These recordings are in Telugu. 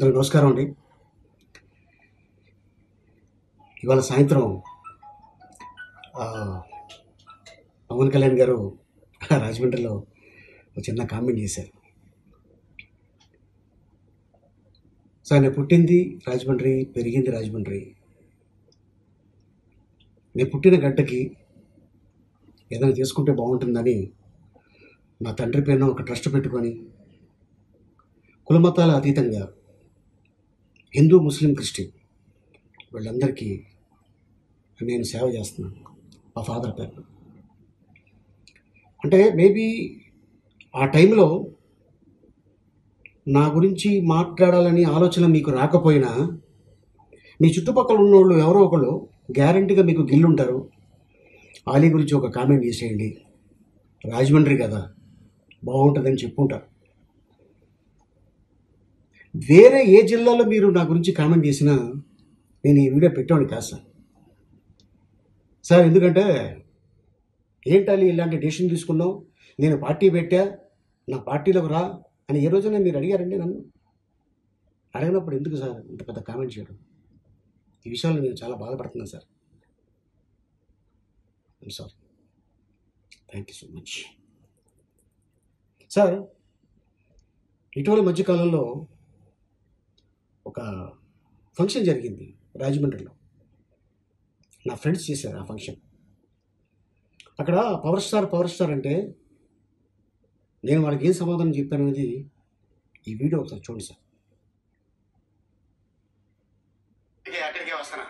అందరికీ నమస్కారం అండి. ఇవాళ సాయంత్రం పవన్ కళ్యాణ్ గారు రాజమండ్రిలో ఒక చిన్న కామెంట్ చేశారు. సార్, నేను పుట్టింది రాజమండ్రి, పెరిగింది రాజమండ్రి. నేను పుట్టిన గడ్డకి ఏదైనా చేసుకుంటే బాగుంటుందని నా తండ్రి పేరున ఒక ట్రస్ట్ పెట్టుకొని కులమతాల అతీతంగా హిందూ, ముస్లిం, క్రిస్టియన్ వీళ్ళందరికీ నేను సేవ చేస్తున్నాను మా ఫాదర్ పేరు. అంటే మేబీ ఆ టైంలో నా గురించి మాట్లాడాలని ఆలోచన మీకు రాకపోయినా మీ చుట్టుపక్కల ఉన్నోళ్ళు ఎవరో ఒకళ్ళు గ్యారంటీగా మీకు గిల్లుంటారు. ఆలీ గురించి ఒక కామెంట్ చేసేయండి, రాజమండ్రి కదా బాగుంటుందని చెప్పుంటారు. వేరే ఏ జిల్లాలో మీరు నా గురించి కామెంట్ చేసినా నేను ఈ వీడియో పెట్టేవాడిని కాదు సార్. ఎందుకంటే ఏంటాలి ఇలాంటి డెసిషన్ తీసుకున్నావు, నేను పార్టీ పెట్టా, నా పార్టీలోకి రా అని ఏ రోజున మీరు అడిగారండి నన్ను? అడిగినప్పుడు ఎందుకు సార్ ఇంత పెద్ద కామెంట్ చేయడం? ఈ విషయంలో నేను చాలా బాధపడుతున్నాను sir. I'm sorry. Thank you so much sir. ఇటీవల మధ్యకాలంలో ఒక ఫంక్షన్ జరిగింది రాజమండ్రిలో. నా ఫ్రెండ్స్ చేశారు ఆ ఫంక్షన్. అక్కడ పవర్ స్టార్ అంటే నేను వాళ్ళకి ఏం సమాధానం చెప్పాను అనేది ఈ వీడియో ఒకసారి చూడండి సార్. అక్కడికే వస్తానా.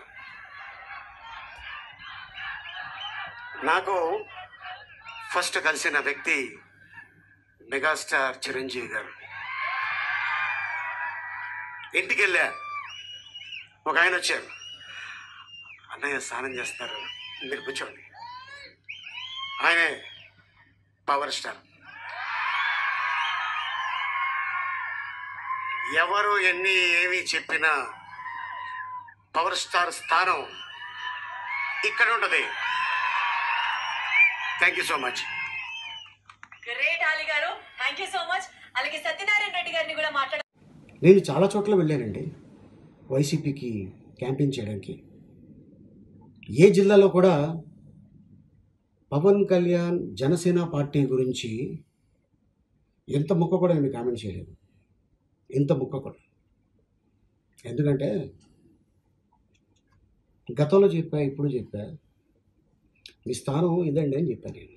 నాకు ఫస్ట్ కలిసిన వ్యక్తి మెగాస్టార్ చిరంజీవి గారు. ఇంటికి వెళ్ళా, ఒక ఆయన వచ్చారు. అన్నయ్య స్నానం చేస్తారు, మీరు కూర్చోండి. ఆయనే పవర్ స్టార్. ఎవరు ఎన్ని ఏమి చెప్పినా పవర్ స్టార్ స్థానం ఇక్కడ ఉంటుంది. Thank you so much. Great Ali గారు, థ్యాంక్ యూ సో మచ్. అలాగే సత్యనారాయణ రెడ్డి గారిని కూడా మాట్లాడ. నేను చాలా చోట్ల వెళ్ళానండి వైసీపీకి క్యాంపెయిన్ చేయడానికి. ఏ జిల్లాలో కూడా పవన్ కళ్యాణ్ జనసేన పార్టీ గురించి ఎంత ముక్క కూడా నేను కామెంట్ చేయలేదు, ఇంత ముక్క కూడా. ఎందుకంటే గతంలో చెప్పా, ఇప్పుడు చెప్పా, మీ స్థానం ఇదండి అని చెప్పాను నేను.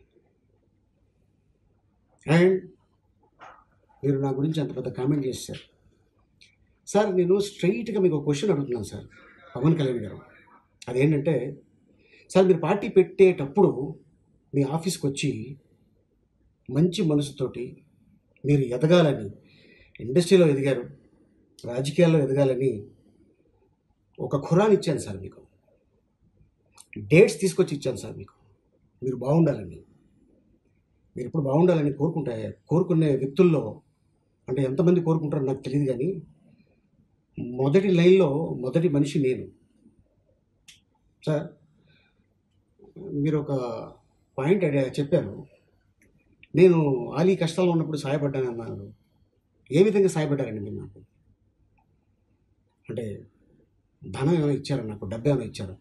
అండ్ మీరు నా గురించి అంత పెద్ద కామెంట్ చేశారు సార్. నేను స్ట్రైట్గా మీకు ఒక క్వశ్చన్ అడుగుతున్నాను సార్ పవన్ కళ్యాణ్ గారు. అదేంటంటే సార్, మీరు పార్టీ పెట్టేటప్పుడు మీ ఆఫీస్కి వచ్చి మంచి మనసుతోటి మీరు ఎదగాలని, ఇండస్ట్రీలో ఎదిగారు, రాజకీయాల్లో ఎదగాలని ఒక ఖురాన్ ఇచ్చాను సార్ మీకు. డేట్స్ తీసుకొచ్చి ఇచ్చాను సార్ మీకు. మీరు బాగుండాలని, మీరు ఇప్పుడు బాగుండాలని కోరుకునే వ్యక్తుల్లో అంటే ఎంతమంది కోరుకుంటారో నాకు తెలియదు, కానీ మొదటి లైన్లో మొదటి మనిషి నేను సార్. మీరు ఒక పాయింట్ చెప్పారు, నేను ఆలీ కష్టాల్లో ఉన్నప్పుడు సహాయపడ్డానన్నారు. ఏ విధంగా సహాయపడ్డారండి మీరు నాకు? అంటే ధనం ఏమైనా ఇచ్చారా, నాకు డబ్బు ఏమైనా ఇచ్చారా,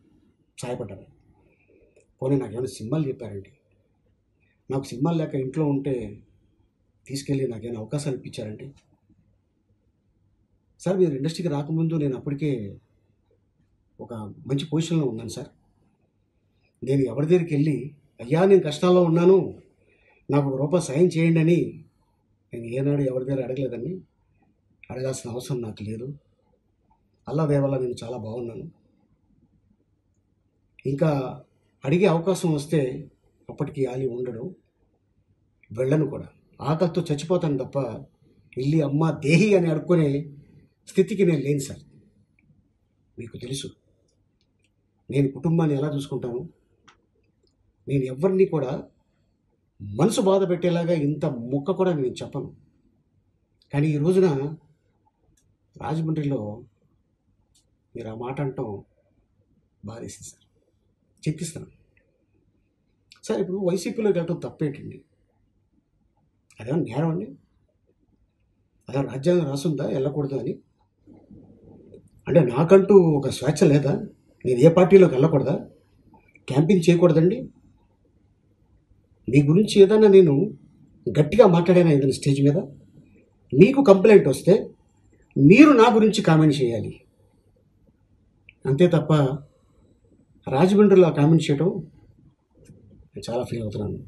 సహాయపడ్డారా? పోనీ నాకు ఏమైనా సినిమాలు చెప్పారండి? నాకు సినిమాలు లేక ఇంట్లో ఉంటే తీసుకెళ్ళి నాకేమైనా అవకాశాలు ఇప్పించారండి? సార్, మీరు ఇండస్ట్రీకి రాకముందు నేను అప్పటికే ఒక మంచి పొజిషన్లో ఉన్నాను సార్. నేను ఎవరి దగ్గరికి వెళ్ళి అయ్యా నేను కష్టాల్లో ఉన్నాను, నాకు ఒక రూపాయి సాయం చేయండి అని నేను ఏనాడు ఎవరి దగ్గర అడగలేదండి. అడగాల్సిన అవసరం నాకు లేదు. అల్లా దేవల్ల నేను చాలా బాగున్నాను. ఇంకా అడిగే అవకాశం వస్తే అప్పటికి ఆలీ ఉండడు, వెళ్ళను కూడా. ఆకలితో చచ్చిపోతాను తప్ప ఇల్లి అమ్మ దేహి అని అడుక్కునే స్థితికి నేను లేను సార్. మీకు తెలుసు నేను కుటుంబాన్ని ఎలా చూసుకుంటాను. నేను ఎవరిని కూడా మనసు బాధ పెట్టేలాగా ఇంత ముక్క కూడా నేను చెప్పను. కానీ ఈ రోజున రాజమండ్రిలో మీరు ఆ మాట అంటాం బాధేసింది సార్. చెప్పిస్తాను సార్. ఇప్పుడు వైసీపీలోకి వెళ్ళటం తప్పేంటండి? అదేమన్నా నేరం అండి? అదే రాజ్యాంగం రాసుందా వెళ్ళకూడదు అని? అంటే నాకంటూ ఒక స్వేచ్ఛ లేదా? నేను ఏ పార్టీలోకి వెళ్ళకూడదా? క్యాంపింగ్ చేయకూడదండి? మీ గురించి ఏదైనా నేను గట్టిగా మాట్లాడానా ఏదైనా స్టేజ్ మీద? మీకు కంప్లైంట్ వస్తే మీరు నా గురించి కామెంట్ చేయాలి, అంతే తప్ప రాజమండ్రిలో కామెంట్ చేయడం నేను చాలా ఫీల్ అవుతున్నాను.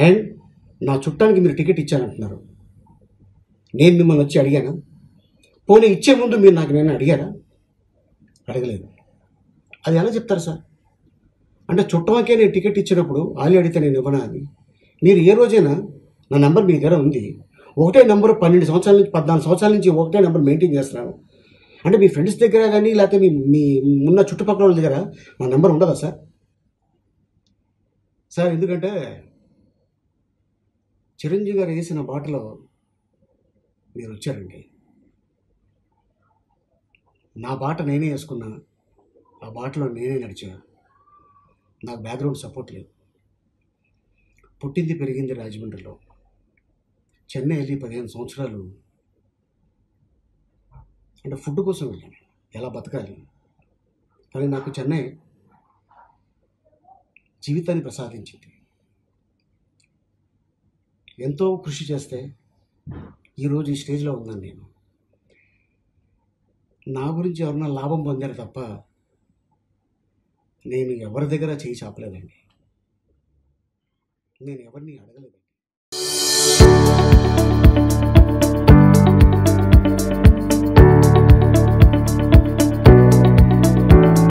అండ్ నా చుట్టానికి మీరు టికెట్ ఇచ్చారంటున్నారు. నేను మిమ్మల్ని వచ్చి అడిగానా? పోనీ ఇచ్చే ముందు మీరు నాకు నేను అడిగారా? అడగలేదు. అది ఎలా చెప్తారు సార్? అంటే చుట్టమకే నేను టికెట్ ఇచ్చినప్పుడు ఆలి అడిగితే నేను ఇవ్వనా అని? మీరు ఏ రోజైనా నా నెంబర్ మీ దగ్గర ఉంది, ఒకటే నెంబర్ 12 సంవత్సరాల నుంచి 14 సంవత్సరాల నుంచి ఒకటే నెంబర్ మెయింటైన్ చేస్తున్నాను అంటే మీ ఫ్రెండ్స్ దగ్గర కానీ లేకపోతే మీ మీ ఉన్న చుట్టుపక్కల వాళ్ళ దగ్గర నా నెంబర్ ఉండదా సార్? సార్ ఎందుకంటే చిరంజీవి గారు వేసిన బాటలో మీరు వచ్చారండి. నా బాట నేనే వేసుకున్నా, ఆ బాటలో నేనే నడిచా. నాకు బ్యాక్గ్రౌండ్ సపోర్ట్ లేదు. పుట్టింది పెరిగింది రాజమండ్రిలో. చెన్నై వెళ్ళి 15 సంవత్సరాలు అంటే ఫుడ్ కోసం వెళ్ళాను, ఎలా బతకాలి. కానీ నాకు చెన్నై జీవితాన్ని ప్రసాదించింది. ఎంతో కృషి చేస్తే ఈరోజు ఈ స్టేజ్లో ఉన్నాను నేను. నా గురించి ఎవరన్నా లాభం పొందారు తప్ప నేను ఎవరి దగ్గర చేయి చాపలేదండి. నేను ఎవరిని అడగలేదండి.